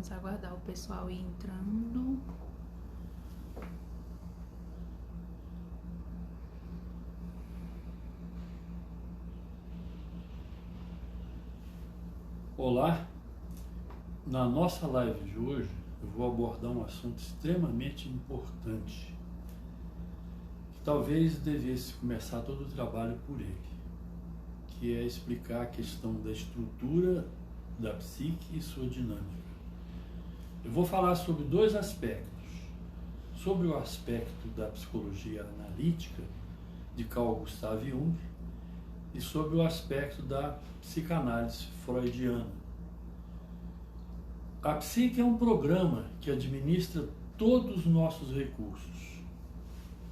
Vamos aguardar o pessoal ir entrando. Olá, na nossa live de hoje eu vou abordar um assunto extremamente importante, que talvez devesse começar todo o trabalho por ele, que é explicar a questão da estrutura da psique e sua dinâmica. Eu vou falar sobre dois aspectos, sobre o aspecto da psicologia analítica de Carl Gustav Jung e sobre o aspecto da psicanálise freudiana. A psique é um programa que administra todos os nossos recursos,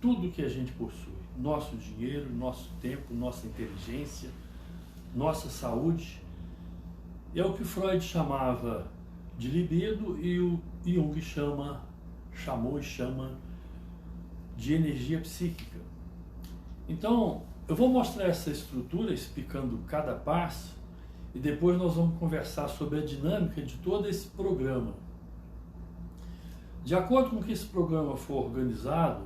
tudo que a gente possui, nosso dinheiro, nosso tempo, nossa inteligência, nossa saúde. É o que Freud chamava de libido e o Jung chamou e chama de energia psíquica. Então, eu vou mostrar essa estrutura explicando cada passo e depois nós vamos conversar sobre a dinâmica de todo esse programa. De acordo com que esse programa for organizado,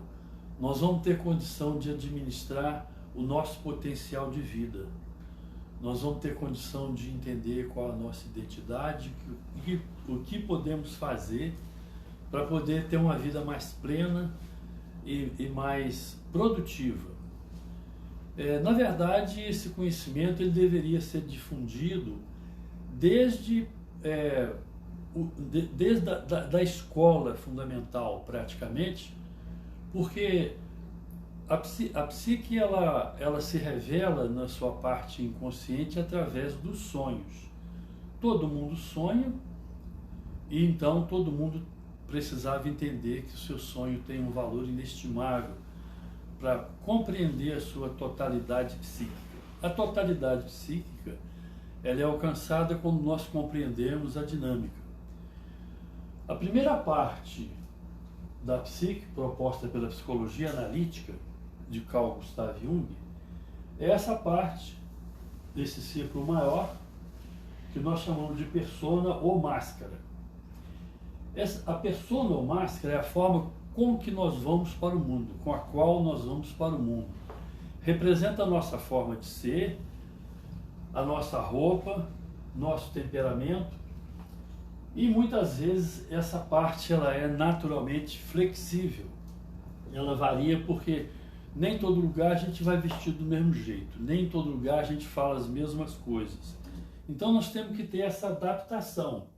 nós vamos ter condição de administrar o nosso potencial de vida. Nós vamos ter condição de entender qual a nossa identidade e o que podemos fazer para poder ter uma vida mais plena e mais produtiva. Na verdade, esse conhecimento ele deveria ser difundido desde da escola fundamental, praticamente, porque a psique ela se revela na sua parte inconsciente através dos sonhos. Todo mundo sonha e então todo mundo precisava entender que o seu sonho tem um valor inestimável para compreender a sua totalidade psíquica. A totalidade psíquica ela é alcançada quando nós compreendemos a dinâmica. A primeira parte da psique, proposta pela psicologia analítica de Carl Gustav Jung, é essa parte desse círculo maior que nós chamamos de persona ou máscara. A persona ou máscara é a forma com que nós vamos para o mundo, com a qual nós vamos para o mundo. Representa a nossa forma de ser, a nossa roupa, nosso temperamento, e muitas vezes essa parte ela é naturalmente flexível. Ela varia porque nem todo lugar a gente vai vestido do mesmo jeito, nem em todo lugar a gente fala as mesmas coisas. Então nós temos que ter essa adaptação,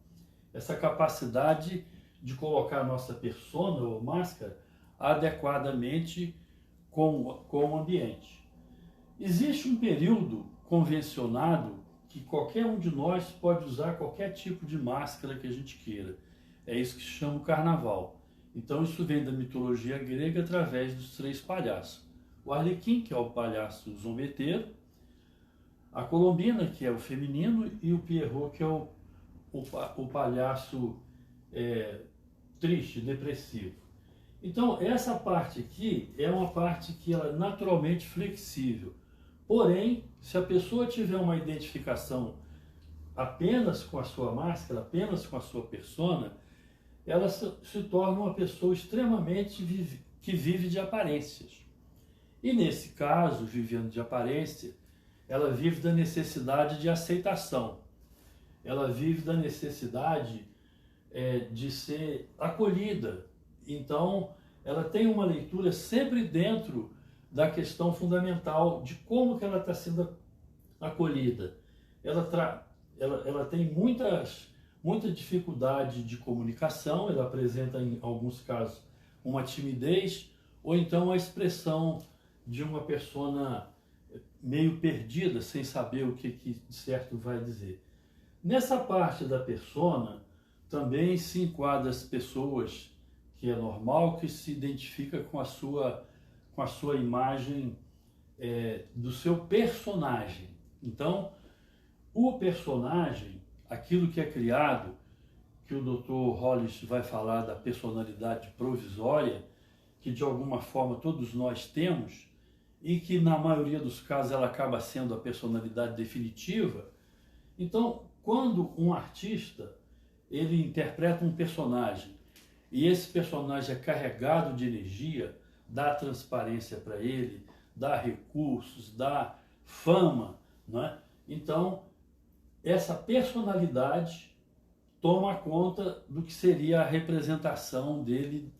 essa capacidade de colocar a nossa persona ou máscara adequadamente com o ambiente. Existe um período convencionado que qualquer um de nós pode usar qualquer tipo de máscara que a gente queira. É isso que se chama o carnaval. Então isso vem da mitologia grega através dos três palhaços. O Arlequim, que é o palhaço zombeteiro, a Colombina, que é o feminino, e o Pierrot, que é o palhaço triste, depressivo. Então, essa parte aqui é uma parte que ela é naturalmente flexível. Porém, se a pessoa tiver uma identificação apenas com a sua máscara, apenas com a sua persona, ela se torna uma pessoa extremamente que vive de aparências. E nesse caso, vivendo de aparência, ela vive da necessidade de aceitação. Ela vive da necessidade de ser acolhida. Então, ela tem uma leitura sempre dentro da questão fundamental de como que ela está sendo acolhida. Ela tem muita dificuldade de comunicação, ela apresenta em alguns casos uma timidez ou então a expressão de uma persona meio perdida, sem saber o que de certo vai dizer. Nessa parte da persona também se enquadra as pessoas que é normal, que se identifica com a sua imagem do seu personagem. Então, o personagem, aquilo que é criado, que o Dr. Hollis vai falar da personalidade provisória, que de alguma forma todos nós temos, e que na maioria dos casos ela acaba sendo a personalidade definitiva. Então, quando um artista ele interpreta um personagem e esse personagem é carregado de energia, dá transparência para ele, dá recursos, dá fama, não é? Então, essa personalidade toma conta do que seria a representação dele,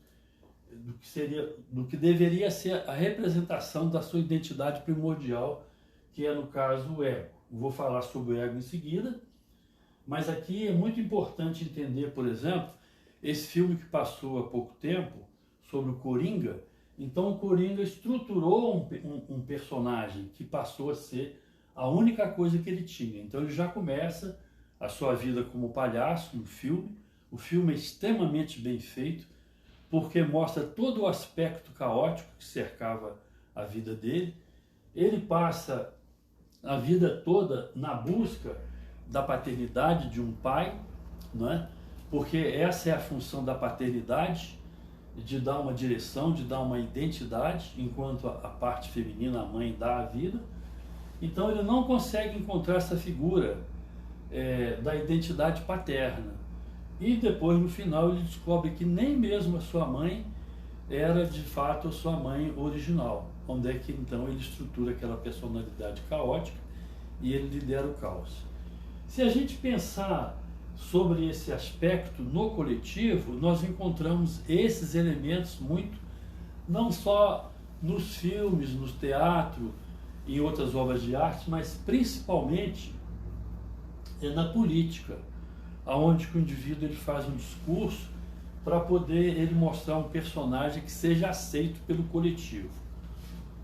do que deveria ser a representação da sua identidade primordial, que é, no caso, o ego. Vou falar sobre o ego em seguida, mas aqui é muito importante entender, por exemplo, esse filme que passou há pouco tempo, sobre o Coringa. Então, o Coringa estruturou um personagem que passou a ser a única coisa que ele tinha. Então, ele já começa a sua vida como palhaço no filme. O filme é extremamente bem feito, porque mostra todo o aspecto caótico que cercava a vida dele. Ele passa a vida toda na busca da paternidade de um pai, não é? Porque essa é a função da paternidade, de dar uma direção, de dar uma identidade, enquanto a parte feminina, a mãe, dá a vida. Então ele não consegue encontrar essa figura da identidade paterna. E depois, no final, ele descobre que nem mesmo a sua mãe era de fato a sua mãe original. Onde é que então ele estrutura aquela personalidade caótica e ele lidera o caos. Se a gente pensar sobre esse aspecto no coletivo, nós encontramos esses elementos muito, não só nos filmes, no teatro e outras obras de arte, mas principalmente na política, aonde o indivíduo ele faz um discurso para poder ele mostrar um personagem que seja aceito pelo coletivo.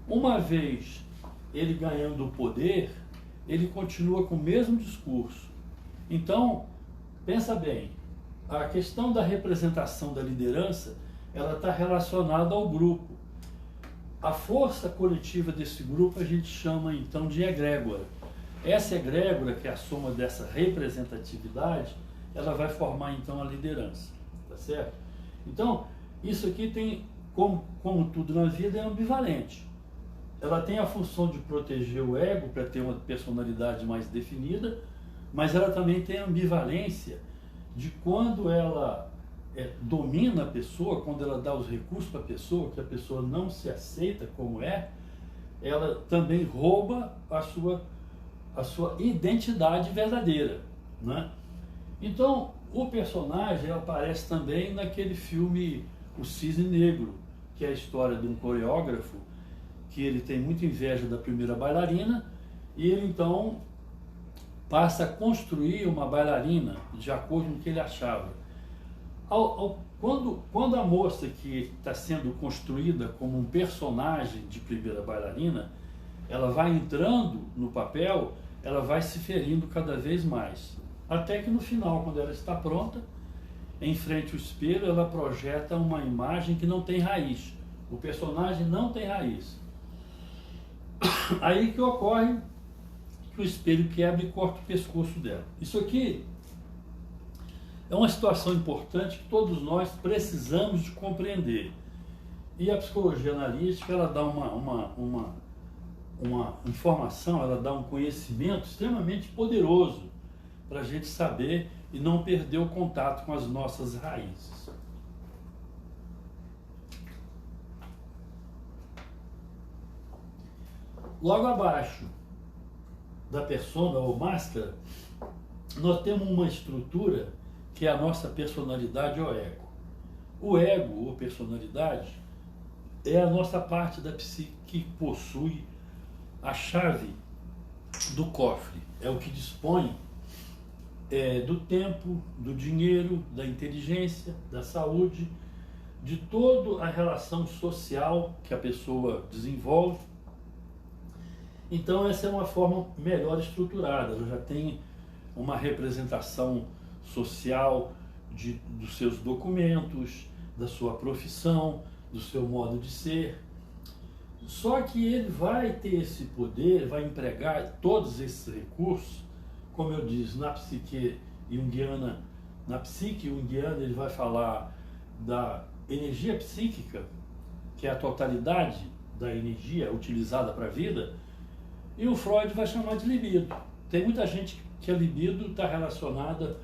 Uma vez ele ganhando o poder, ele continua com o mesmo discurso. Então, pensa bem, a questão da representação da liderança, ela está relacionada ao grupo. A força coletiva desse grupo a gente chama então de egrégora. Essa egrégora, que é a soma dessa representatividade, ela vai formar então a liderança, tá certo? Então, isso aqui tem, como tudo na vida, é ambivalente. Ela tem a função de proteger o ego para ter uma personalidade mais definida, mas ela também tem a ambivalência de quando ela domina a pessoa, quando ela dá os recursos para a pessoa, que a pessoa não se aceita como é, ela também rouba a sua identidade verdadeira, né? Então, o personagem aparece também naquele filme O Cisne Negro, que é a história de um coreógrafo que ele tem muita inveja da primeira bailarina e ele então passa a construir uma bailarina de acordo com o que ele achava. Quando a moça que está sendo construída como um personagem de primeira bailarina, ela vai entrando no papel, ela vai se ferindo cada vez mais. Até que no final, quando ela está pronta, em frente ao espelho, ela projeta uma imagem que não tem raiz. O personagem não tem raiz. Aí que ocorre que o espelho quebra e corta o pescoço dela. Isso aqui é uma situação importante que todos nós precisamos de compreender. E a psicologia analítica, ela dá uma informação, ela dá um conhecimento extremamente poderoso para a gente saber e não perder o contato com as nossas raízes. Logo abaixo da persona ou máscara, nós temos uma estrutura que é a nossa personalidade ou ego. O ego ou personalidade é a nossa parte da psique que possui a chave do cofre. É o que dispõe do tempo, do dinheiro, da inteligência, da saúde, de toda a relação social que a pessoa desenvolve. Então essa é uma forma melhor estruturada, ela já tem uma representação social dos seus documentos, da sua profissão, do seu modo de ser. Só que ele vai ter esse poder, vai empregar todos esses recursos, como eu disse, na psique junguiana, ele vai falar da energia psíquica, que é a totalidade da energia utilizada para a vida, e o Freud vai chamar de libido. Tem muita gente que a libido está relacionada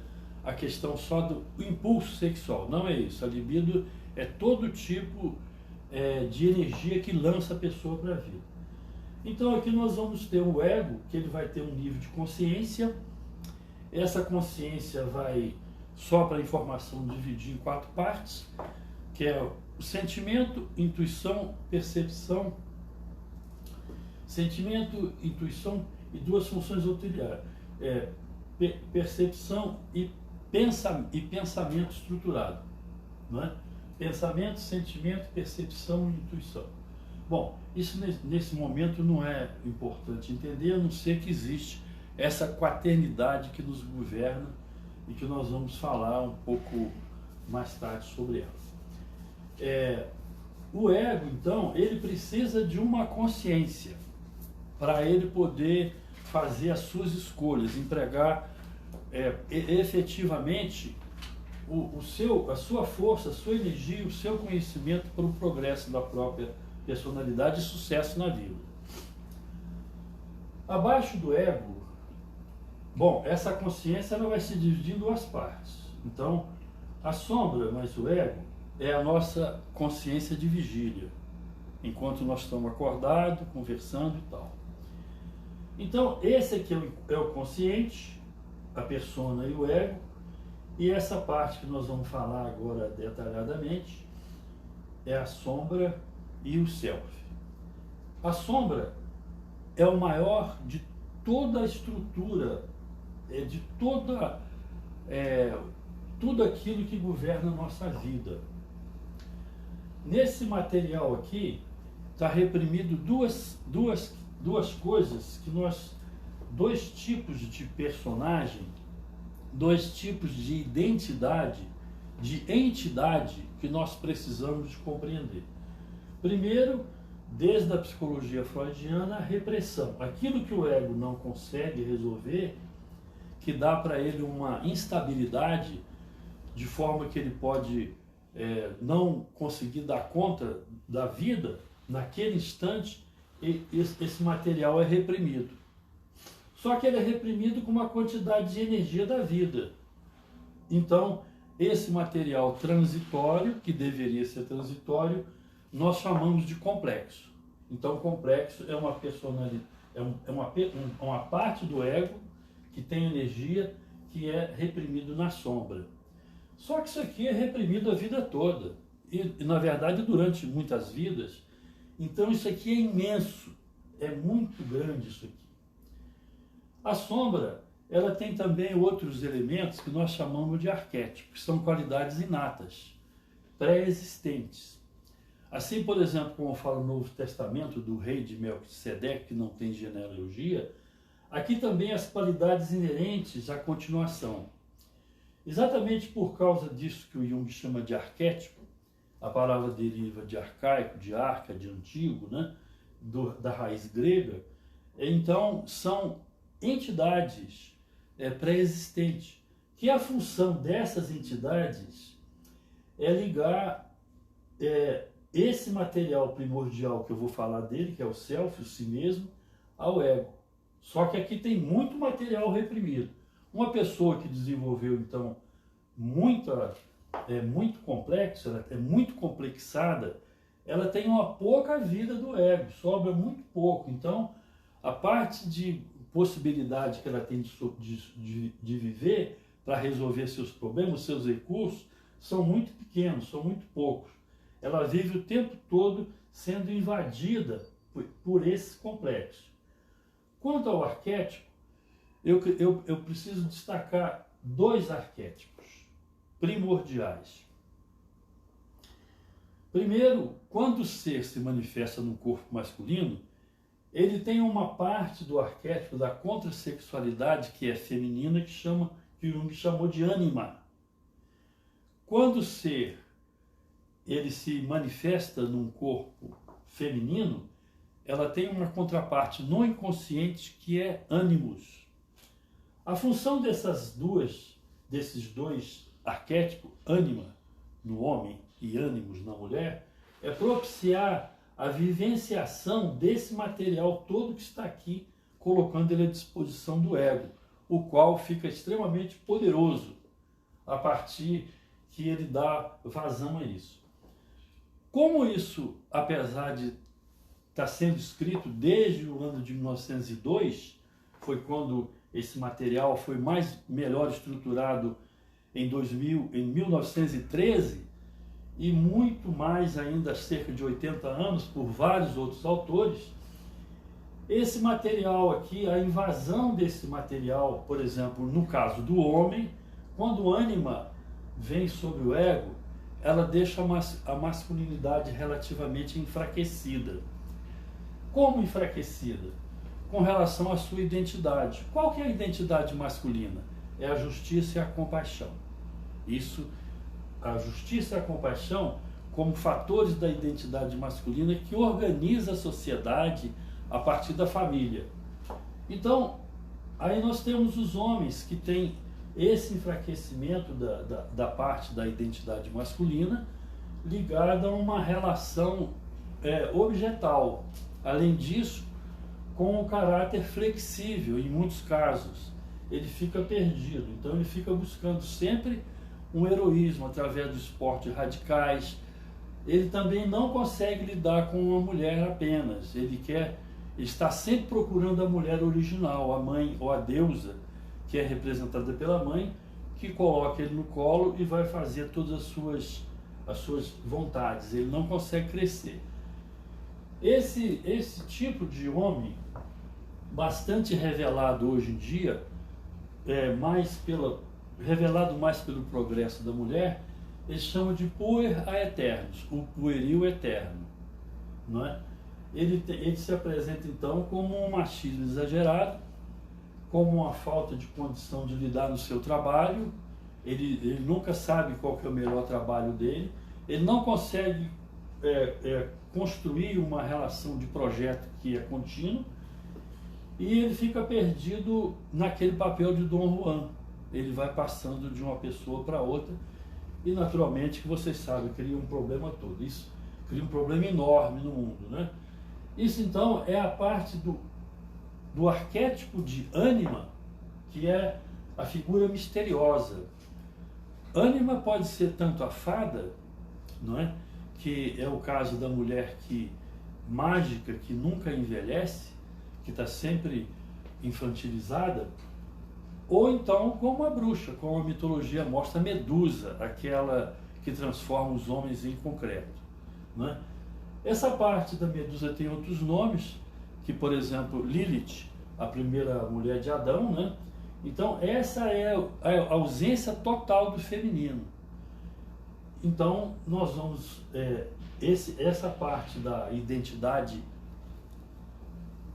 a questão só do impulso sexual. Não é isso. A libido é todo tipo de energia que lança a pessoa para a vida. Então aqui nós vamos ter o ego, que ele vai ter um nível de consciência. Essa consciência vai, só para informação, dividir em 4 partes, que é o sentimento, intuição, percepção. Sentimento, intuição e 2 funções auxiliares. Percepção e pensamento estruturado. Não é? Pensamento, sentimento, percepção e intuição. Bom, isso nesse momento não é importante entender, a não ser que existe essa quaternidade que nos governa e que nós vamos falar um pouco mais tarde sobre ela. O ego, então, ele precisa de uma consciência para ele poder fazer as suas escolhas, empregar efetivamente a sua força, a sua energia, o seu conhecimento para o progresso da própria personalidade e sucesso na vida. Abaixo do ego, bom, essa consciência ela vai se dividir em 2 partes. Então, a sombra, mais o ego, é a nossa consciência de vigília, enquanto nós estamos acordados, conversando e tal. Então, esse aqui é o consciente, a persona e o ego, e essa parte que nós vamos falar agora detalhadamente é a sombra e o self. A sombra é o maior de toda a estrutura, de tudo aquilo que governa a nossa vida. Nesse material aqui está reprimido duas coisas que nós, 2 tipos de personagem, 2 tipos de identidade, de entidade que nós precisamos de compreender. Primeiro, desde a psicologia freudiana, a repressão. Aquilo que o ego não consegue resolver, que dá para ele uma instabilidade, de forma que ele pode não conseguir dar conta da vida, naquele instante, esse material é reprimido. Só que ele é reprimido com uma quantidade de energia da vida. Então, esse material transitório, que deveria ser transitório, nós chamamos de complexo. Então, complexo é uma personalidade, uma parte do ego que tem energia que é reprimido na sombra. Só que isso aqui é reprimido a vida toda. E na verdade, durante muitas vidas. Então, isso aqui é imenso. É muito grande isso aqui. A sombra, ela tem também outros elementos que nós chamamos de arquétipos, que são qualidades inatas, pré-existentes. Assim, por exemplo, como fala o Novo Testamento do rei de Melquisedeque, que não tem genealogia, aqui também as qualidades inerentes à continuação. Exatamente por causa disso que o Jung chama de arquétipo, a palavra deriva de arcaico, de arca, de antigo, né? Da raiz grega. Então, são entidades pré-existentes, que a função dessas entidades é ligar esse material primordial que eu vou falar dele, que é o self, o si mesmo, ao ego. Só que aqui tem muito material reprimido. Uma pessoa que desenvolveu, então, muito complexo, ela é muito complexada, ela tem uma pouca vida do ego, sobra muito pouco. Então, a parte de possibilidade que ela tem de viver para resolver seus problemas, seus recursos, são muito pequenos, são muito poucos. Ela vive o tempo todo sendo invadida por esse complexo. Quanto ao arquétipo, eu preciso destacar 2 arquétipos primordiais. Primeiro, quando o ser se manifesta no corpo masculino, ele tem uma parte do arquétipo da contrassexualidade que é feminina, que Jung chamou de ânima. Quando o ser ele se manifesta num corpo feminino, ela tem uma contraparte no inconsciente que é ânimos. A função desses 2 arquétipos, ânima no homem e ânimos na mulher, é propiciar a vivenciação desse material todo que está aqui, colocando ele à disposição do ego, o qual fica extremamente poderoso a partir que ele dá vazão a isso. Como isso, apesar de estar sendo escrito desde o ano de 1902, foi quando esse material foi melhor estruturado em 1913, e muito mais ainda há cerca de 80 anos por vários outros autores, esse material aqui, a invasão desse material, por exemplo, no caso do homem, quando o ânima vem sobre o ego, ela deixa a masculinidade relativamente enfraquecida. Como enfraquecida? Com relação à sua identidade. Qual que é a identidade masculina? É a justiça e a compaixão. Isso, a justiça e a compaixão como fatores da identidade masculina que organiza a sociedade a partir da família. Então, aí nós temos os homens que têm esse enfraquecimento da parte da identidade masculina ligada a uma relação objetal. Além disso, com o caráter flexível, em muitos casos, ele fica perdido. Então ele fica buscando sempre um heroísmo através dos esportes radicais. Ele também não consegue lidar com uma mulher apenas. Ele está sempre procurando a mulher original, a mãe ou a deusa, que é representada pela mãe, que coloca ele no colo e vai fazer todas as suas vontades. Ele não consegue crescer. Esse tipo de homem, bastante revelado hoje em dia, revelado mais pelo progresso da mulher, eles chamam de puer a eternos, o pueril eterno, não é? Ele se apresenta então como um machismo exagerado, como uma falta de condição de lidar no seu trabalho. Ele nunca sabe qual que é o melhor trabalho dele, ele não consegue construir uma relação de projeto que é contínuo, e ele fica perdido naquele papel de Dom Juan. Ele vai passando de uma pessoa para outra e, naturalmente, que vocês sabem, cria um problema todo. Isso cria um problema enorme no mundo, né? Isso, então, é a parte do arquétipo de ânima, que é a figura misteriosa. Ânima pode ser tanto a fada, não é? Que é o caso da mulher mágica, que nunca envelhece, que está sempre infantilizada, ou então como a bruxa, como a mitologia mostra, a Medusa, aquela que transforma os homens em concreto, não é? Essa parte da Medusa tem outros nomes, que, por exemplo, Lilith, a primeira mulher de Adão, né? Então essa é a ausência total do feminino. Então nós vamos, essa parte da identidade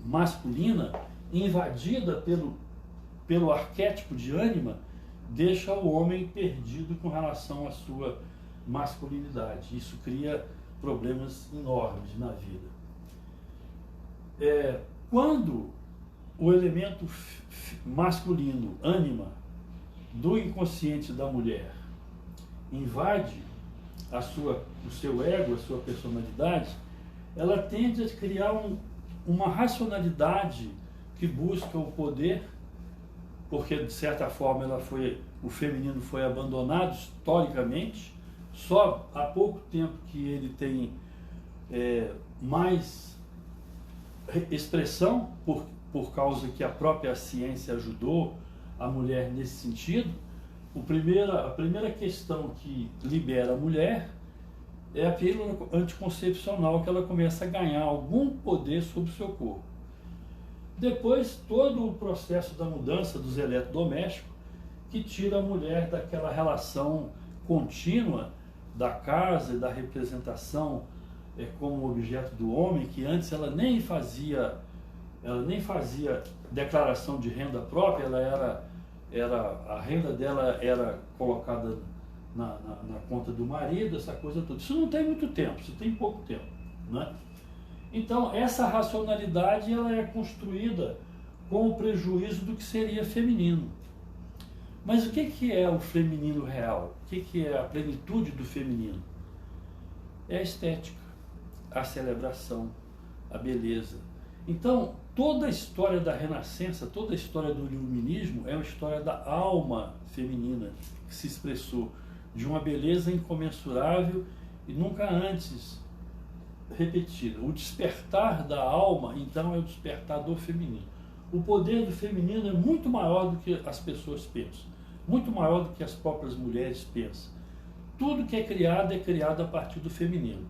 masculina, invadida pelo arquétipo de ânima, deixa o homem perdido com relação à sua masculinidade. Isso cria problemas enormes na vida. Quando o elemento masculino, ânima, do inconsciente da mulher, invade o seu ego, a sua personalidade, ela tende a criar uma racionalidade que busca o poder, porque de certa forma o feminino foi abandonado historicamente. Só há pouco tempo que ele tem mais expressão, por causa que a própria ciência ajudou a mulher nesse sentido. A primeira questão que libera a mulher é a pílula anticoncepcional, que ela começa a ganhar algum poder sobre o seu corpo. Depois, todo o processo da mudança dos eletrodomésticos, que tira a mulher daquela relação contínua da casa e da representação como objeto do homem, que antes ela nem fazia declaração de renda própria. A renda dela era colocada na conta do marido, essa coisa toda. Isso não tem muito tempo, isso tem pouco tempo, né? Então essa racionalidade ela é construída com o prejuízo do que seria feminino. Mas o que é o feminino real? O que é a plenitude do feminino? É a estética, a celebração, a beleza. Então, toda a história da Renascença, toda a história do Iluminismo é uma história da alma feminina que se expressou de uma beleza incomensurável e nunca antes repetida. O despertar da alma, então, é o despertar do feminino. O poder do feminino é muito maior do que as pessoas pensam, muito maior do que as próprias mulheres pensam. Tudo que é criado a partir do feminino.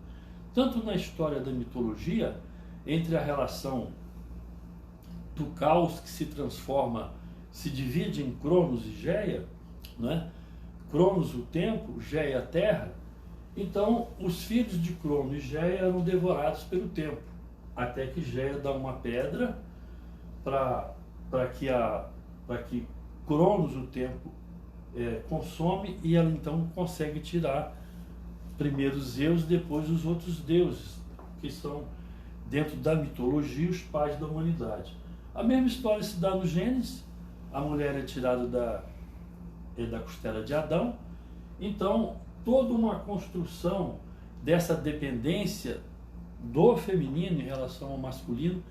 Tanto na história da mitologia, entre a relação do caos que se transforma, se divide em Cronos e Geia, né? Cronos o tempo, Geia a terra. Então, os filhos de Cronos e Geia eram devorados pelo tempo, até que Geia dá uma pedra para que Cronos o tempo consome, e ela então consegue tirar primeiro Zeus, depois os outros deuses, que são, dentro da mitologia, os pais da humanidade. A mesma história se dá no Gênesis. A mulher é tirada da costela de Adão. Então, toda uma construção dessa dependência do feminino em relação ao masculino,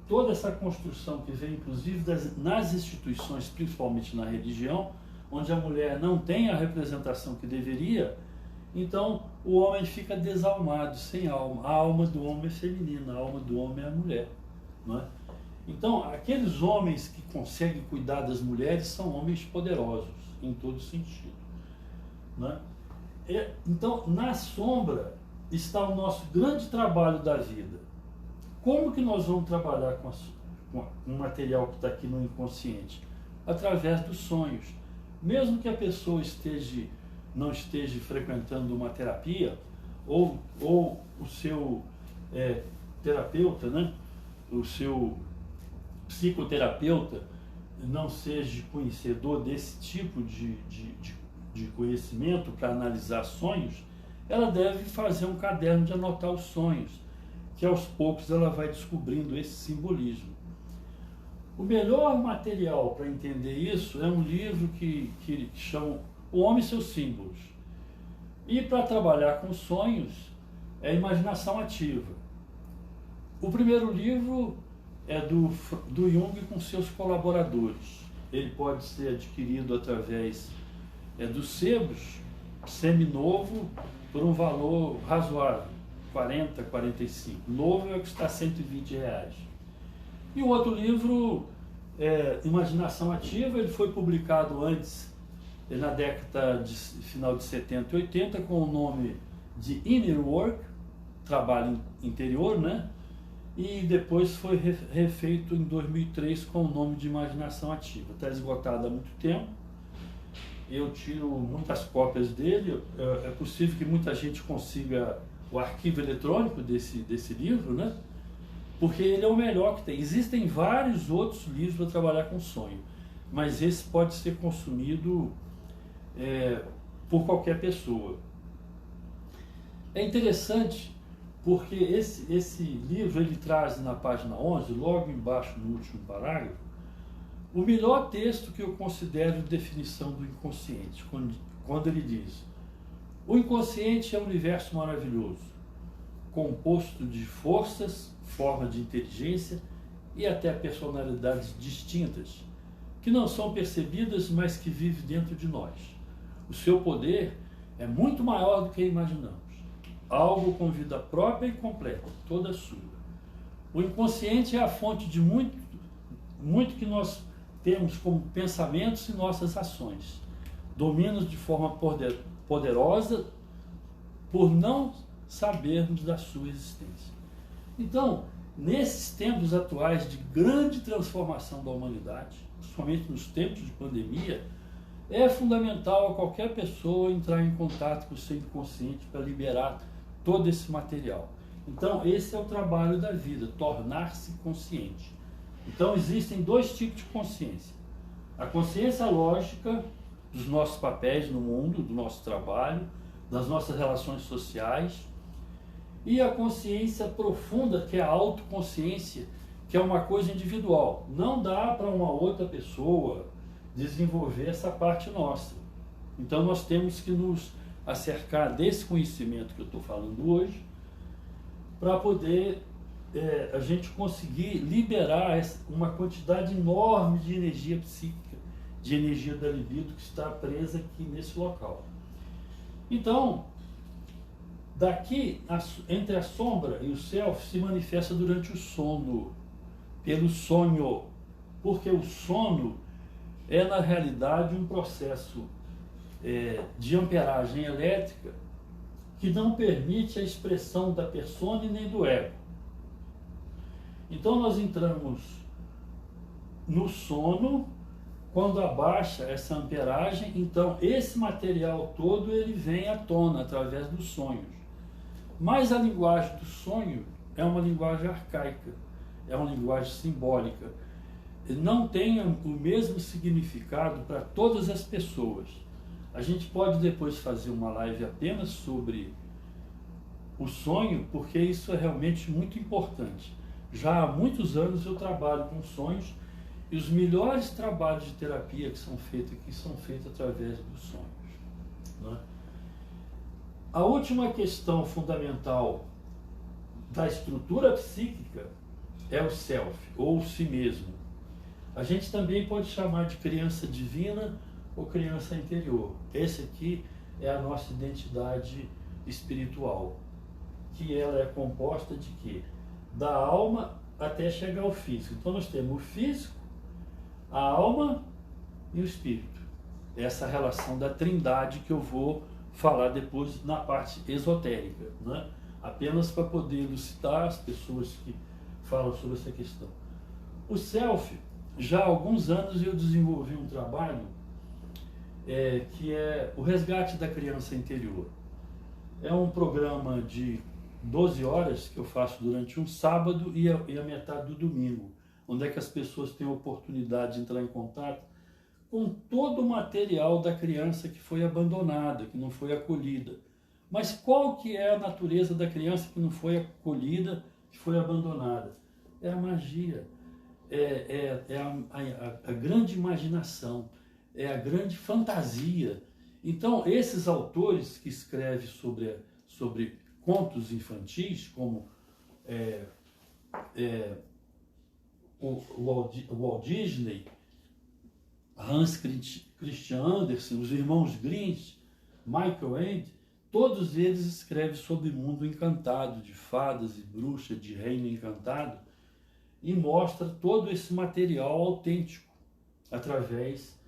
toda essa construção que vem, inclusive, nas instituições, principalmente na religião, onde a mulher não tem a representação que deveria, então o homem fica desalmado, sem alma. A alma do homem é feminina, a alma do homem é a mulher, não é? Então, aqueles homens que conseguem cuidar das mulheres são homens poderosos, em todo sentido, não é? Então, na sombra está o nosso grande trabalho da vida. Como que nós vamos trabalhar com o material que está aqui no inconsciente? Através dos sonhos. Mesmo que a pessoa não esteja frequentando uma terapia, ou o seu terapeuta, né? O seu psicoterapeuta não seja conhecedor desse tipo de conhecimento para analisar sonhos, ela deve fazer um caderno de anotar os sonhos, que aos poucos ela vai descobrindo esse simbolismo. O melhor material para entender isso é um livro que chama O Homem e Seus Símbolos. E para trabalhar com sonhos é a imaginação ativa. O primeiro livro é do Jung com seus colaboradores. Ele pode ser adquirido através dos sebos, seminovo, por um valor razoável, 40, 45. Novo é o que está R$120. E o outro livro, Imaginação Ativa, ele foi publicado antes, na década final de 70 e 80, com o nome de Inner Work, trabalho interior, né? E depois foi refeito em 2003 com o nome de Imaginação Ativa. Está esgotado há muito tempo. Eu tiro muitas cópias dele. É possível que muita gente consiga o arquivo eletrônico desse livro, né? Porque ele é o melhor que tem. Existem vários outros livros para trabalhar com sonho, mas esse pode ser consumido por qualquer pessoa. É interessante porque esse livro ele traz na página 11, logo embaixo no último parágrafo, o melhor texto que eu considero de definição do inconsciente, quando ele diz: o inconsciente é um universo maravilhoso, composto de forças, formas de inteligência e até personalidades distintas, que não são percebidas, mas que vivem dentro de nós. O seu poder é muito maior do que imaginamos. Algo com vida própria e completa, toda sua. O inconsciente é a fonte de muito que nós temos como pensamentos e nossas ações. Domina-nos de forma poderosa por não sabermos da sua existência. Então, nesses tempos atuais de grande transformação da humanidade, principalmente nos tempos de pandemia, é fundamental a qualquer pessoa entrar em contato com o seu inconsciente para liberar todo esse material. Então, esse é o trabalho da vida, tornar-se consciente. Então, existem dois tipos de consciência. A consciência lógica dos nossos papéis no mundo, do nosso trabalho, das nossas relações sociais, e a consciência profunda, que é a autoconsciência, que é uma coisa individual. Não dá para uma outra pessoa desenvolver essa parte nossa. Então, nós temos que nos acercar desse conhecimento que eu estou falando hoje, para poder a gente conseguir liberar uma quantidade enorme de energia psíquica, de energia da libido que está presa aqui nesse local. Então, daqui, entre a sombra e o self, se manifesta durante o sono, pelo sonho, porque o sono é, na realidade, um processo de amperagem elétrica que não permite a expressão da persona e nem do ego. Então nós entramos no sono, quando abaixa essa amperagem, então esse material todo ele vem à tona através dos sonhos. Mas a linguagem do sonho é uma linguagem arcaica, é uma linguagem simbólica. Não tem o mesmo significado para todas as pessoas. A gente pode depois fazer uma live apenas sobre o sonho, porque isso é realmente muito importante. Já há muitos anos eu trabalho com sonhos e os melhores trabalhos de terapia que são feitos aqui são feitos através dos sonhos, né? A última questão fundamental da estrutura psíquica é o self, ou o si mesmo. A gente também pode chamar de criança divina ou criança interior. Esse aqui é a nossa identidade espiritual, que ela é composta de quê? Da alma até chegar ao físico. Então nós temos o físico, a alma e o espírito. Essa relação da trindade que eu vou falar depois na parte esotérica, né? Apenas para poder elucidar as pessoas que falam sobre essa questão. O self, já há alguns anos eu desenvolvi um trabalho que é o resgate da criança interior. É um programa de 12 horas que eu faço durante um sábado e a metade do domingo, onde é que as pessoas têm a oportunidade de entrar em contato com todo o material da criança que foi abandonada, que não foi acolhida. Mas qual que é a natureza da criança que não foi acolhida, que foi abandonada? É a magia, a grande imaginação, é a grande fantasia. Então, esses autores que escrevem sobre contos infantis, como o Walt Disney, Hans Christian Andersen, os irmãos Grimm, Michael Ende, todos eles escrevem sobre o mundo encantado, de fadas e bruxas, de reino encantado, e mostra todo esse material autêntico através.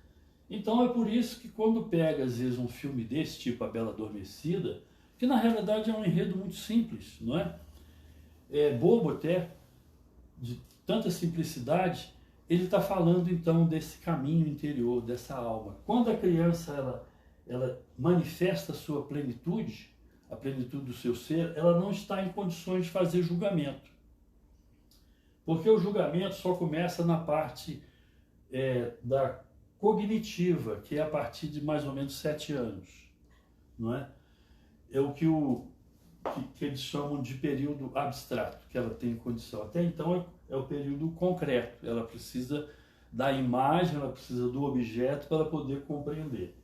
Então é por isso que quando pega às vezes um filme desse, tipo A Bela Adormecida, que na realidade é um enredo muito simples, não é? É bobo até, de tanta simplicidade, ele está falando então desse caminho interior, dessa alma. Quando a criança ela manifesta a sua plenitude, a plenitude do seu ser, ela não está em condições de fazer julgamento. Porque o julgamento só começa na parte da cognitiva, que é a partir de mais ou menos 7 anos, não é? É o que eles chamam de período abstrato, que ela tem condição. Até então é o período concreto, ela precisa da imagem, ela precisa do objeto para poder compreender.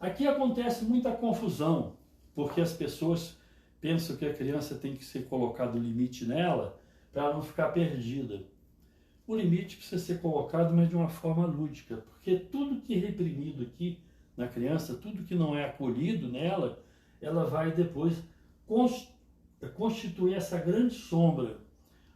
Aqui acontece muita confusão, porque as pessoas pensam que a criança tem que ser colocado limite nela para ela não ficar perdida. O limite precisa ser colocado, mas de uma forma lúdica, porque tudo que é reprimido aqui na criança, tudo que não é acolhido nela, ela vai depois constituir essa grande sombra,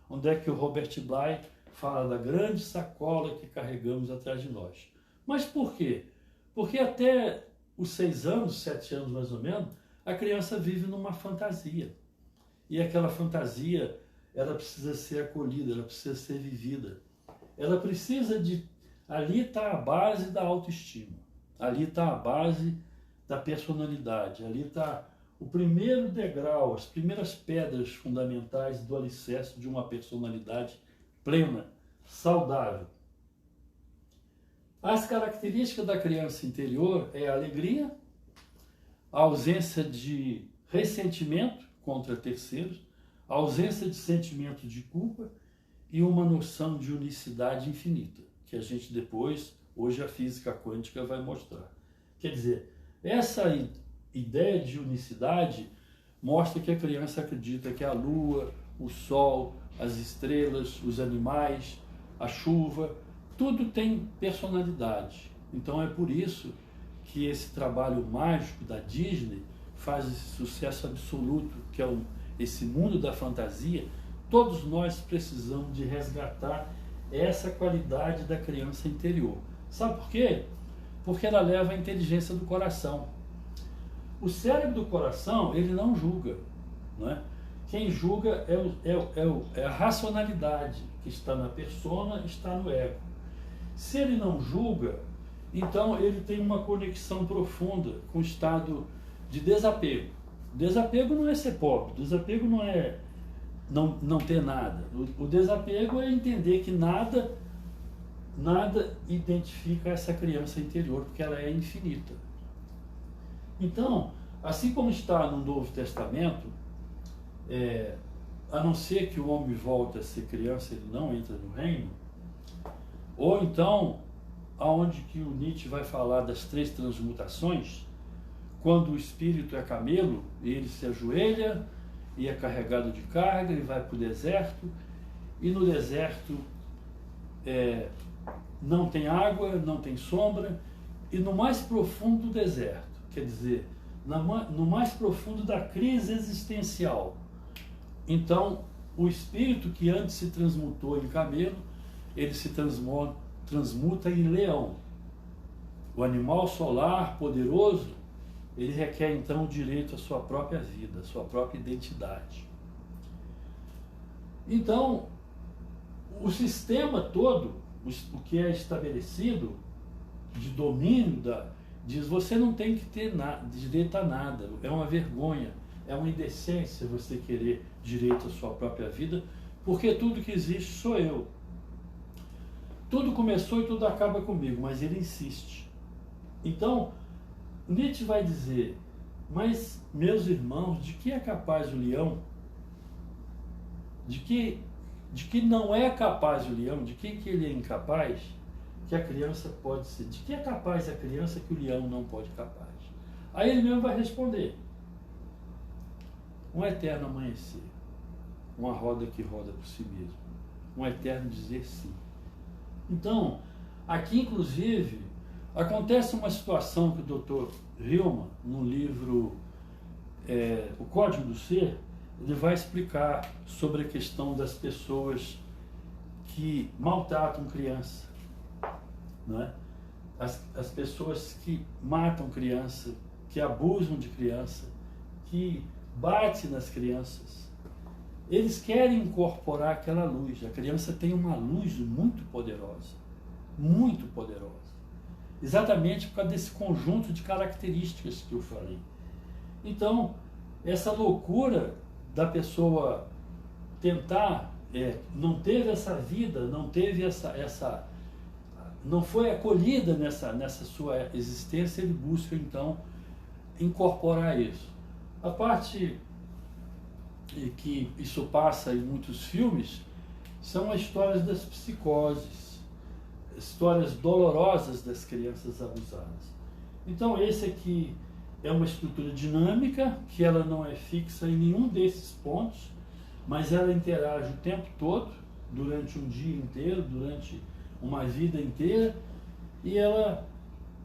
onde é que o Robert Bly fala da grande sacola que carregamos atrás de nós. Mas por quê? Porque até os 6 anos, 7 anos mais ou menos, a criança vive numa fantasia. E aquela fantasia, ela precisa ser acolhida, ela precisa ser vivida. Ela precisa de... Ali está a base da autoestima. Ali está a base da personalidade. Ali está o primeiro degrau, as primeiras pedras fundamentais do alicerce de uma personalidade plena, saudável. As características da criança interior é a alegria, a ausência de ressentimento contra terceiros, a ausência de sentimento de culpa e uma noção de unicidade infinita, que a gente depois, hoje a física quântica vai mostrar. Quer dizer, essa ideia de unicidade mostra que a criança acredita que a lua, o sol, as estrelas, os animais, a chuva, tudo tem personalidade. Então é por isso que esse trabalho mágico da Disney faz esse sucesso absoluto, que é esse mundo da fantasia. Todos nós precisamos de resgatar essa qualidade da criança interior. Sabe por quê? Porque ela leva a inteligência do coração. O cérebro do coração, ele não julga, não é? Quem julga é a racionalidade que está na persona, está no ego. Se ele não julga, então ele tem uma conexão profunda com o estado de desapego. Desapego não é ser pobre, desapego não é não ter nada. O desapego é entender que nada identifica essa criança interior, porque ela é infinita. Então, assim como está no Novo Testamento, a não ser que o homem volte a ser criança, ele não entra no reino. Ou então, aonde que o Nietzsche vai falar das 3 transmutações, quando o espírito é camelo, ele se ajoelha e é carregado de carga e vai para o deserto, e no deserto não tem água, não tem sombra, e no mais profundo do deserto, quer dizer, no mais profundo da crise existencial, então o espírito que antes se transmutou em camelo, ele se transmuta em leão. O animal solar poderoso, ele requer então o direito à sua própria vida, à sua própria identidade. Então, o sistema todo, o que é estabelecido de domínio, diz: você não tem que ter direito a nada, é uma vergonha, é uma indecência você querer direito à sua própria vida, porque tudo que existe sou eu. Tudo começou e tudo acaba comigo, mas ele insiste. Então, Nietzsche vai dizer: mas, meus irmãos, de que é capaz o leão? De que não é capaz o leão? De que ele é incapaz? Que a criança pode ser. De que é capaz a criança que o leão não pode capaz? Aí ele mesmo vai responder: um eterno amanhecer, uma roda que roda por si mesmo, um eterno dizer sim. Então, aqui inclusive, acontece uma situação que o Dr. Hillman, no livro O Código do Ser, ele vai explicar sobre a questão das pessoas que maltratam criança, não é? As pessoas que matam criança, que abusam de criança, que batem nas crianças. Eles querem incorporar aquela luz. A criança tem uma luz muito poderosa, exatamente por causa desse conjunto de características que eu falei. Então, essa loucura da pessoa tentar, não teve essa vida, não teve não foi acolhida nessa sua existência, ele busca então incorporar isso. A parte que isso passa em muitos filmes são as histórias das psicoses, histórias dolorosas das crianças abusadas. Então esse aqui é uma estrutura dinâmica, que ela não é fixa em nenhum desses pontos, mas ela interage o tempo todo, durante um dia inteiro, durante uma vida inteira, e ela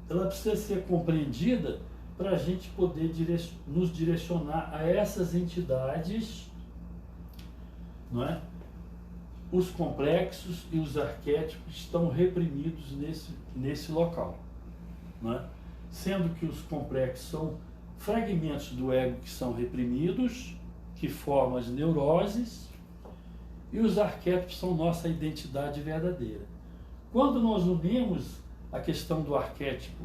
precisa ser compreendida para a gente poder nos direcionar a essas entidades, não é? Os complexos e os arquétipos estão reprimidos nesse local, não é? Sendo que os complexos são fragmentos do ego que são reprimidos, que formam as neuroses, e os arquétipos são nossa identidade verdadeira. Quando nós unimos a questão do arquétipo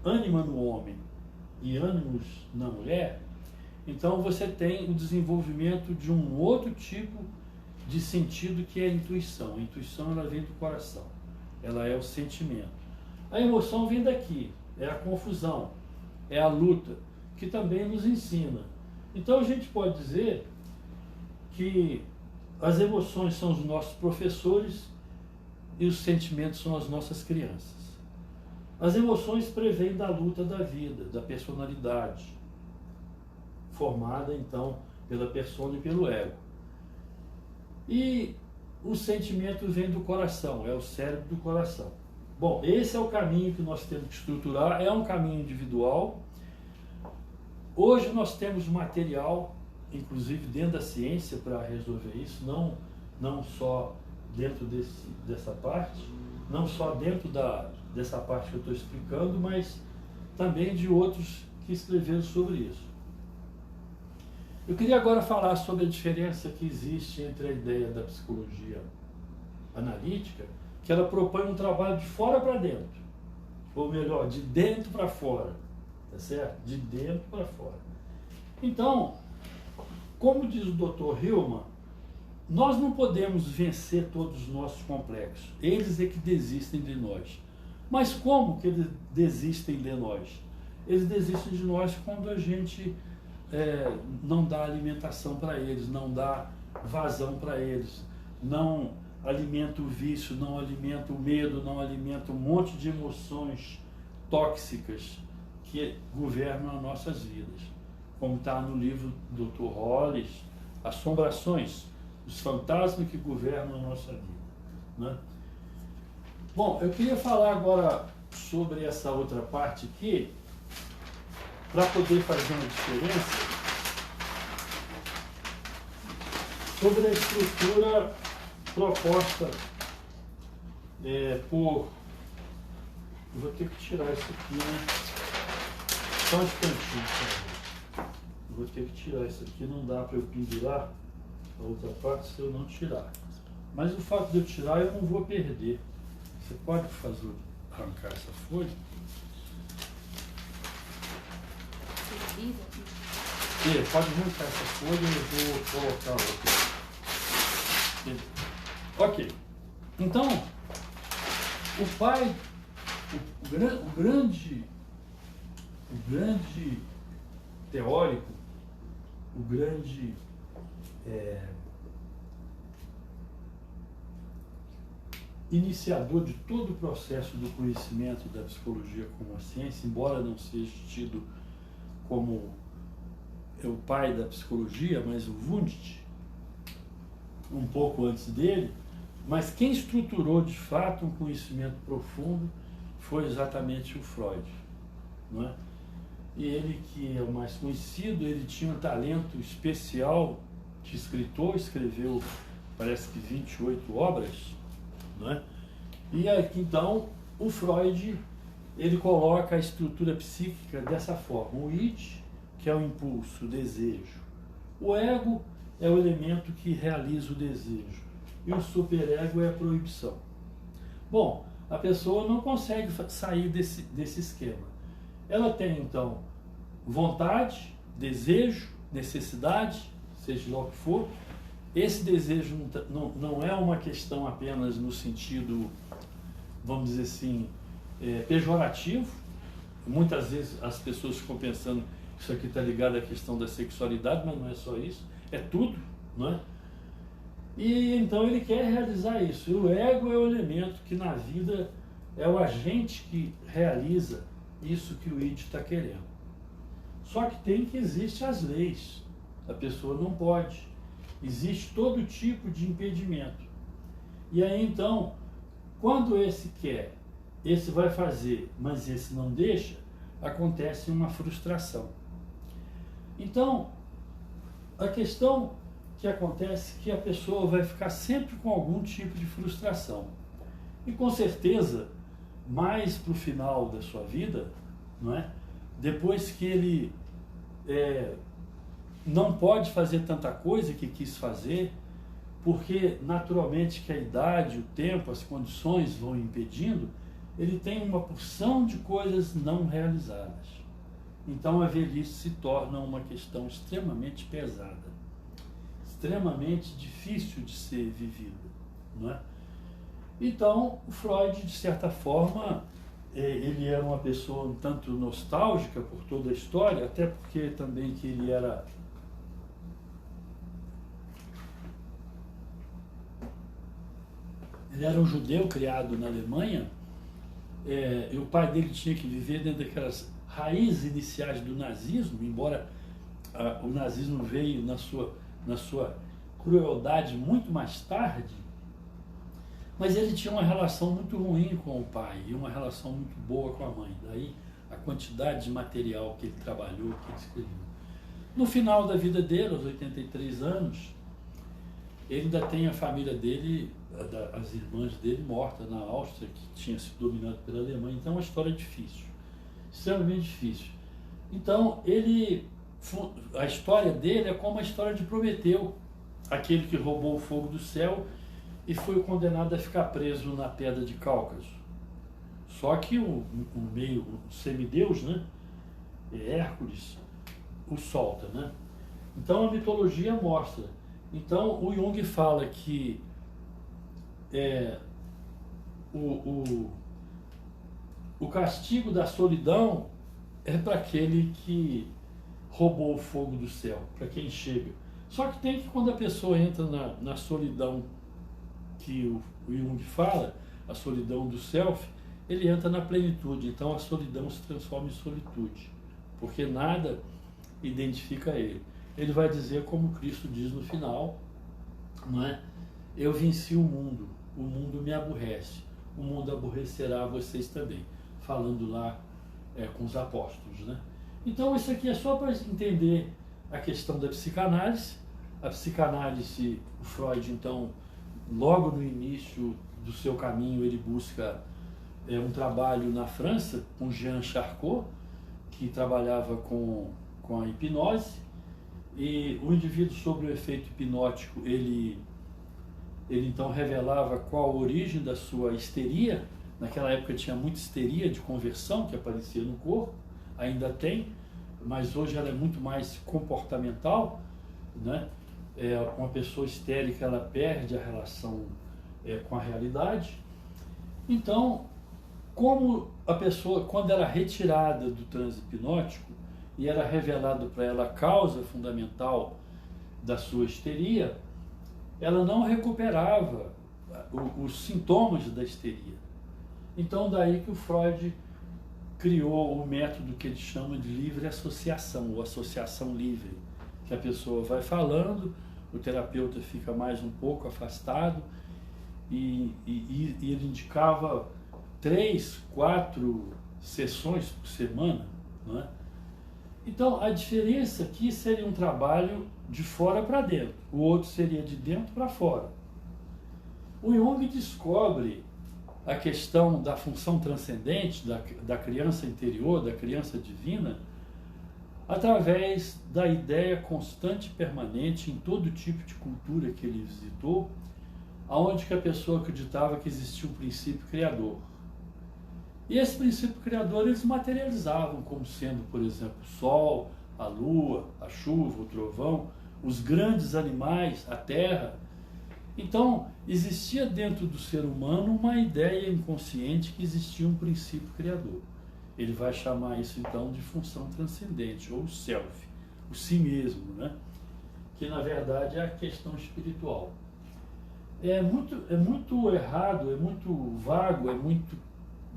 ânima no homem e ânimos na mulher, então você tem o desenvolvimento de um outro tipo de sentido, que é a intuição. A intuição, ela vem do coração, ela é o sentimento. A emoção vem daqui, é a confusão, é a luta, que também nos ensina. Então a gente pode dizer que as emoções são os nossos professores e os sentimentos são as nossas crianças. As emoções prevêm da luta da vida, da personalidade, formada então pela persona e pelo ego. E o sentimento vem do coração, é o cérebro do coração. Bom, esse é o caminho que nós temos que estruturar, é um caminho individual. Hoje nós temos material, inclusive dentro da ciência, para resolver isso, não só dentro dessa parte, não só dentro dessa parte que eu estou explicando, mas também de outros que escreveram sobre isso. Eu queria agora falar sobre a diferença que existe entre a ideia da psicologia analítica, que ela propõe um trabalho de fora para dentro, ou melhor, de dentro para fora, tá certo? De dentro para fora. Então, como diz o Dr. Hillman, nós não podemos vencer todos os nossos complexos, eles é que desistem de nós. Mas como que eles desistem de nós? Eles desistem de nós quando a gente não dá alimentação para eles, não dá vazão para eles, não alimenta o vício, não alimenta o medo, não alimenta um monte de emoções tóxicas que governam as nossas vidas. Como está no livro do Dr. Hollis, Assombrações, os fantasmas que governam a nossa vida, né? Bom, eu queria falar agora sobre essa outra parte aqui, para poder fazer uma diferença sobre a estrutura proposta por... Eu vou ter que tirar isso aqui, né? Só um instantinho, cara. Eu vou ter que tirar isso aqui, não dá para eu pendurar a outra parte se eu não tirar. Mas o fato de eu tirar, eu não vou perder. Você pode arrancar essa folha? Pode arrancar essa folha e eu vou colocar outra. Ok. Então, o pai, o grande teórico, o grande iniciador de todo o processo do conhecimento da psicologia como a ciência, embora não seja tido como o pai da psicologia, mas o Wundt, um pouco antes dele, mas quem estruturou de fato um conhecimento profundo foi exatamente o Freud, não é? E ele, que é o mais conhecido, ele tinha um talento especial de escritor, escreveu parece que 28 obras, não é? E aqui, então, o Freud, ele coloca a estrutura psíquica dessa forma: o id, que é o impulso, o desejo; o ego é o elemento que realiza o desejo, e o superego é a proibição. Bom, a pessoa não consegue sair desse esquema. Ela tem, então, vontade, desejo, necessidade, seja lá o que for. Esse desejo não é uma questão apenas no sentido, vamos dizer assim, pejorativo. Muitas vezes as pessoas ficam pensando que isso aqui está ligado à questão da sexualidade, mas não é só isso, é tudo, não é? E então ele quer realizar isso. E o ego é o elemento que na vida é o agente que realiza isso que o id está querendo. Só que existem as leis. A pessoa não pode. Existe todo tipo de impedimento. E aí então, quando esse quer, esse vai fazer, mas esse não deixa, acontece uma frustração. Então, a questão que acontece é que a pessoa vai ficar sempre com algum tipo de frustração. E com certeza, mais para o final da sua vida, não é? Depois que ele não pode fazer tanta coisa que quis fazer, porque naturalmente que a idade, o tempo, as condições vão impedindo, ele tem uma porção de coisas não realizadas. Então a velhice se torna uma questão extremamente pesada, extremamente difícil de ser vivida, não é? Então o Freud, de certa forma, ele era uma pessoa um tanto nostálgica por toda a história, até porque também que ele era um judeu criado na Alemanha, e o pai dele tinha que viver dentro daquelas raízes iniciais do nazismo, embora o nazismo veio na sua crueldade muito mais tarde, mas ele tinha uma relação muito ruim com o pai e uma relação muito boa com a mãe. Daí a quantidade de material que ele trabalhou, que ele escreveu. No final da vida dele, aos 83 anos, ele ainda tem a família dele, as irmãs dele mortas na Áustria, que tinha sido dominado pela Alemanha. Então é uma história difícil, extremamente difícil. Então a história dele é como a história de Prometeu, aquele que roubou o fogo do céu e foi condenado a ficar preso na pedra de Cáucaso. Só que o semideus, né, Hércules, o solta, né? Então a mitologia mostra. Então o Jung fala que o castigo da solidão é para aquele que roubou o fogo do céu, para quem chega. Só que tem que, quando a pessoa entra na solidão que o Jung fala, a solidão do self, ele entra na plenitude. Então a solidão se transforma em solitude, porque nada identifica ele. Ele vai dizer, como Cristo diz no final, não é? Eu venci o mundo me aborrece, o mundo aborrecerá vocês também, falando lá com os apóstolos, né? Então isso aqui é só para entender a questão da psicanálise. A psicanálise, o Freud, então, logo no início do seu caminho, ele busca um trabalho na França com Jean Charcot, que trabalhava com a hipnose, e o indivíduo, sobre o efeito hipnótico, ele então revelava qual a origem da sua histeria. Naquela época tinha muita histeria de conversão que aparecia no corpo, ainda tem, mas hoje ela é muito mais comportamental, né? Uma pessoa histérica, ela perde a relação com a realidade. Então, como a pessoa, quando era retirada do transe hipnótico e era revelado para ela a causa fundamental da sua histeria, ela não recuperava os sintomas da histeria. Então daí que o Freud criou o método que ele chama de livre associação, ou associação livre, que a pessoa vai falando, o terapeuta fica mais um pouco afastado, e ele indicava 3, 4 sessões por semana, não é? Então a diferença aqui seria um trabalho de fora para dentro, o outro seria de dentro para fora. O Jung descobre a questão da função transcendente, da criança interior, da criança divina, através da ideia constante e permanente em todo tipo de cultura que ele visitou, aonde que a pessoa acreditava que existia um princípio criador. E esse princípio criador eles materializavam como sendo, por exemplo, o sol, a lua, a chuva, o trovão, os grandes animais, a terra. Então, existia dentro do ser humano uma ideia inconsciente que existia um princípio criador. Ele vai chamar isso então de função transcendente, ou self, o si mesmo, né? Que na verdade é a questão espiritual. É muito errado, é muito vago, é muito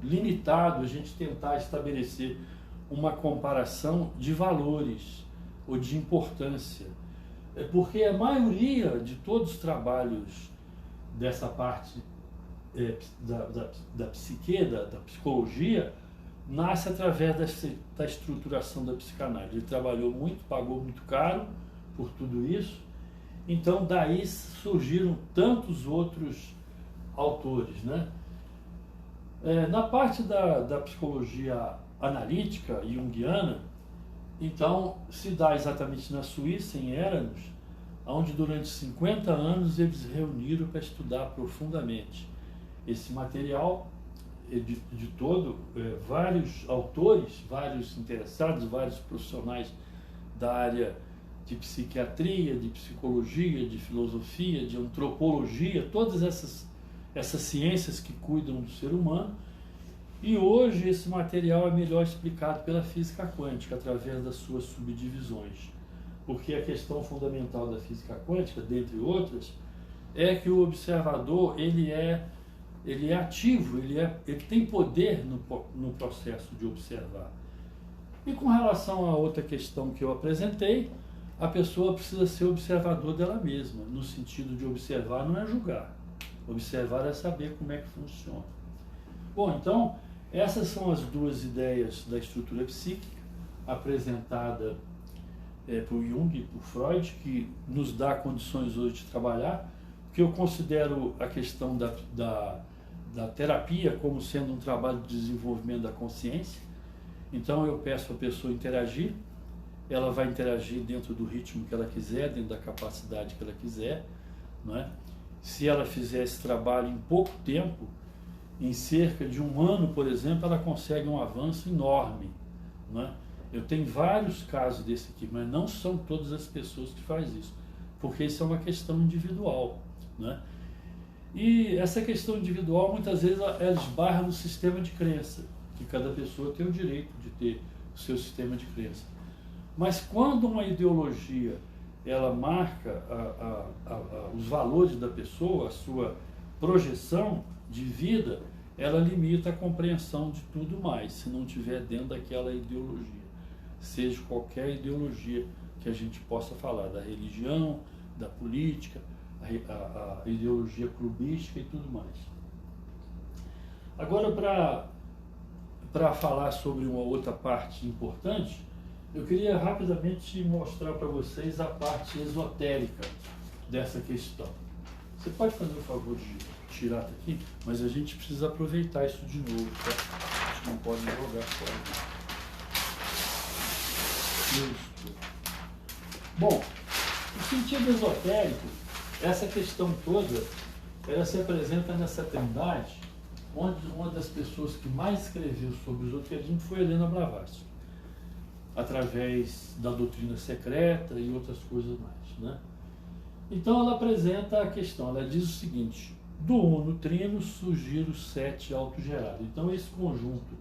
limitado a gente tentar estabelecer uma comparação de valores ou de importância. Porque a maioria de todos os trabalhos dessa parte da psique, da psicologia, nasce através da estruturação da psicanálise. Ele trabalhou muito, pagou muito caro por tudo isso, então daí surgiram tantos outros autores, né? Na parte da psicologia analítica junguiana, então se dá exatamente na Suíça, em Eranos, onde durante 50 anos eles reuniram para estudar profundamente esse material de todo, vários autores, vários interessados, vários profissionais da área de psiquiatria, de psicologia, de filosofia, de antropologia, todas essas ciências que cuidam do ser humano. E hoje esse material é melhor explicado pela física quântica, através das suas subdivisões. Porque a questão fundamental da física quântica, dentre outras, é que o observador ele é ativo, ele tem poder no processo de observar. E com relação a outra questão que eu apresentei, a pessoa precisa ser observador dela mesma, no sentido de observar não é julgar, observar é saber como é que funciona. Bom, então, essas são as duas ideias da estrutura psíquica, apresentada por Jung e por Freud, que nos dá condições hoje de trabalhar, que eu considero a questão da terapia como sendo um trabalho de desenvolvimento da consciência. Então eu peço a pessoa interagir, ela vai interagir dentro do ritmo que ela quiser, dentro da capacidade que ela quiser, não é? Se ela fizer esse trabalho em pouco tempo, em cerca de 1 ano, por exemplo, ela consegue um avanço enorme, não é? Eu tenho vários casos desse aqui, mas não são todas as pessoas que fazem isso, porque isso é uma questão individual, né? E essa questão individual, muitas vezes, ela esbarra no sistema de crença, que cada pessoa tem o direito de ter o seu sistema de crença. Mas quando uma ideologia, ela marca os valores da pessoa, a sua projeção de vida, ela limita a compreensão de tudo mais, se não estiver dentro daquela ideologia. Seja qualquer ideologia que a gente possa falar, da religião, da política, a ideologia clubística e tudo mais. Agora, para falar sobre uma outra parte importante, eu queria rapidamente mostrar para vocês a parte esotérica dessa questão. Você pode fazer o favor de tirar daqui, mas a gente precisa aproveitar isso de novo, tá? A gente não pode jogar fora. Isso. Bom, no sentido esotérico, essa questão toda, ela se apresenta nessa trindade, onde uma das pessoas que mais escreveu sobre o esoterismo foi Helena Blavatsky, através da doutrina secreta e outras coisas mais, né? Então ela apresenta a questão, ela diz o seguinte: do uno trino surgiram os 7 autogerados. Então esse conjunto,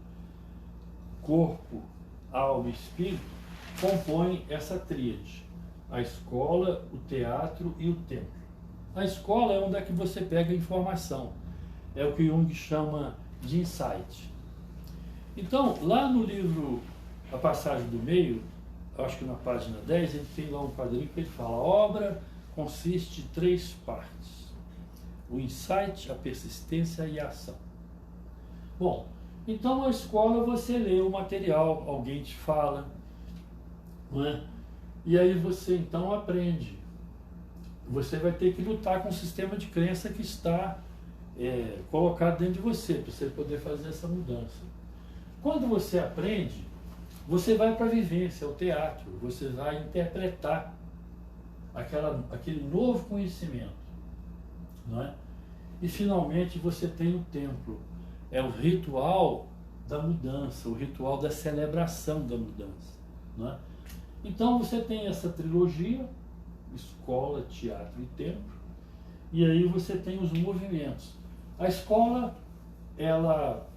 corpo, alma e espírito, compõe essa tríade: a escola, o teatro e o templo. A escola é onde é que você pega a informação, é o que Jung chama de insight. Então, lá no livro A Passagem do Meio, acho que na página 10, ele tem lá um quadrinho que ele fala: a obra consiste de 3 partes: o insight, a persistência e a ação. Bom, então a escola, você lê o material, alguém te fala, não é? E aí você então aprende. Você vai ter que lutar com o sistema de crença que está colocado dentro de você, para você poder fazer essa mudança. Quando você aprende, você vai para a vivência, ao teatro, você vai interpretar aquele novo conhecimento, não é? E finalmente você tem o templo, é o ritual da mudança, o ritual da celebração da mudança, não é? Então você tem essa trilogia: escola, teatro e templo, e aí você tem os movimentos. A escola, ela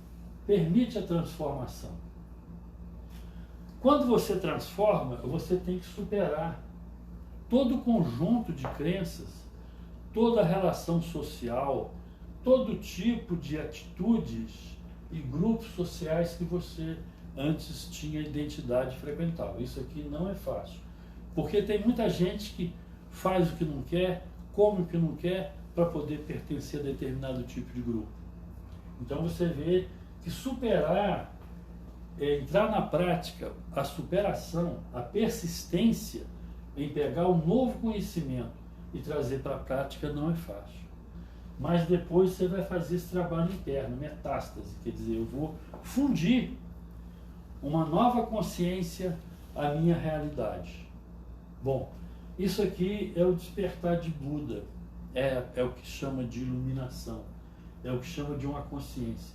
permite a transformação. Quando você transforma, você tem que superar todo o conjunto de crenças, toda a relação social, todo tipo de atitudes e grupos sociais que você antes tinha identidade e frequentava. Isso aqui não é fácil, porque tem muita gente que faz o que não quer, come o que não quer, para poder pertencer a determinado tipo de grupo. Então você vê que superar, entrar na prática, a superação, a persistência em pegar um novo conhecimento e trazer para a prática não é fácil. Mas depois você vai fazer esse trabalho interno, metástase, quer dizer, eu vou fundir uma nova consciência à minha realidade. Bom, isso aqui é o despertar de Buda, é o que chama de iluminação, é o que chama de uma consciência.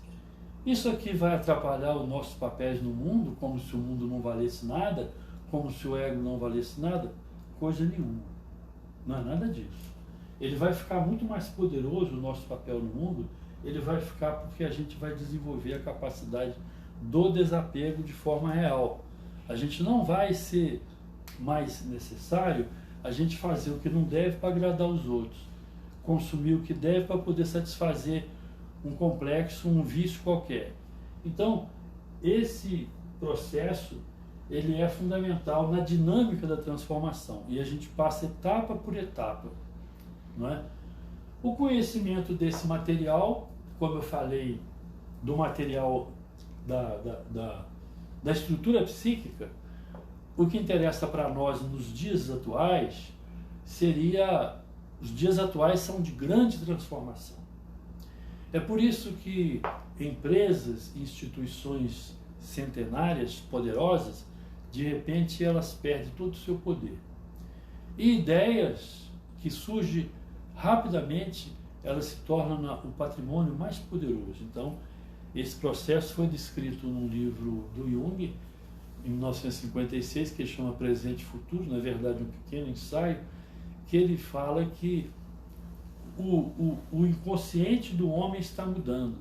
Isso aqui vai atrapalhar os nossos papéis no mundo, como se o mundo não valesse nada, como se o ego não valesse nada? Coisa nenhuma. Não é nada disso. Ele vai ficar muito mais poderoso, o nosso papel no mundo, ele vai ficar porque a gente vai desenvolver a capacidade do desapego de forma real. A gente não vai ser mais necessário a gente fazer o que não deve para agradar os outros, consumir o que deve para poder satisfazer um complexo, um vício qualquer. Então, esse processo, ele é fundamental na dinâmica da transformação e a gente passa etapa por etapa, não é? O conhecimento desse material, como eu falei, do material da estrutura psíquica, o que interessa para nós nos dias atuais seria, os dias atuais são de grande transformação. É por isso que empresas, instituições centenárias, poderosas, de repente elas perdem todo o seu poder. E ideias que surgem rapidamente, elas se tornam o patrimônio mais poderoso. Então, esse processo foi descrito num livro do Jung, em 1956, que chama Presente e Futuro, na verdade um pequeno ensaio, que ele fala que o inconsciente do homem está mudando.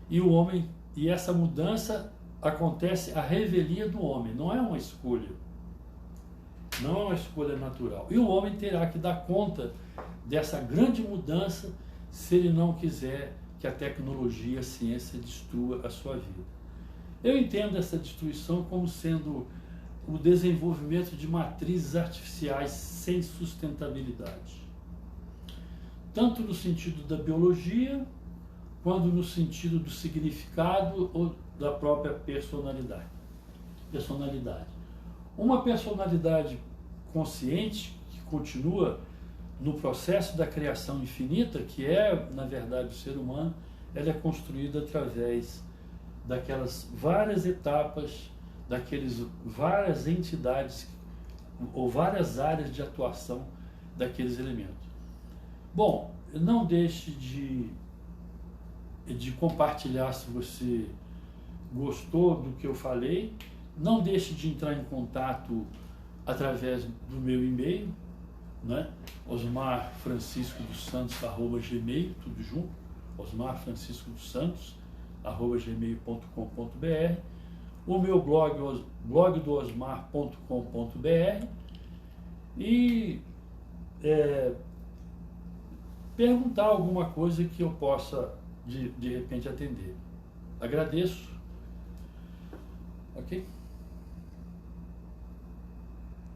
E essa mudança acontece à revelia do homem, não é uma escolha. Não é uma escolha natural. E o homem terá que dar conta dessa grande mudança se ele não quiser que a tecnologia, a ciência destrua a sua vida. Eu entendo essa destruição como sendo o desenvolvimento de matrizes artificiais sem sustentabilidade. Tanto no sentido da biologia, quanto no sentido do significado ou da própria personalidade. Uma personalidade consciente, que continua no processo da criação infinita, que é, na verdade, o ser humano, ela é construída através daquelas várias etapas, daqueles várias entidades ou várias áreas de atuação daqueles elementos. Bom, não deixe de compartilhar se você gostou do que eu falei, não deixe de entrar em contato através do meu e-mail, né? osmarfranciscodos santos@gmail, tudo junto, osmarfranciscodos santos@gmail.com.br, o meu blog, blogdoosmar.com.br, e perguntar alguma coisa que eu possa de repente atender. Agradeço. Ok?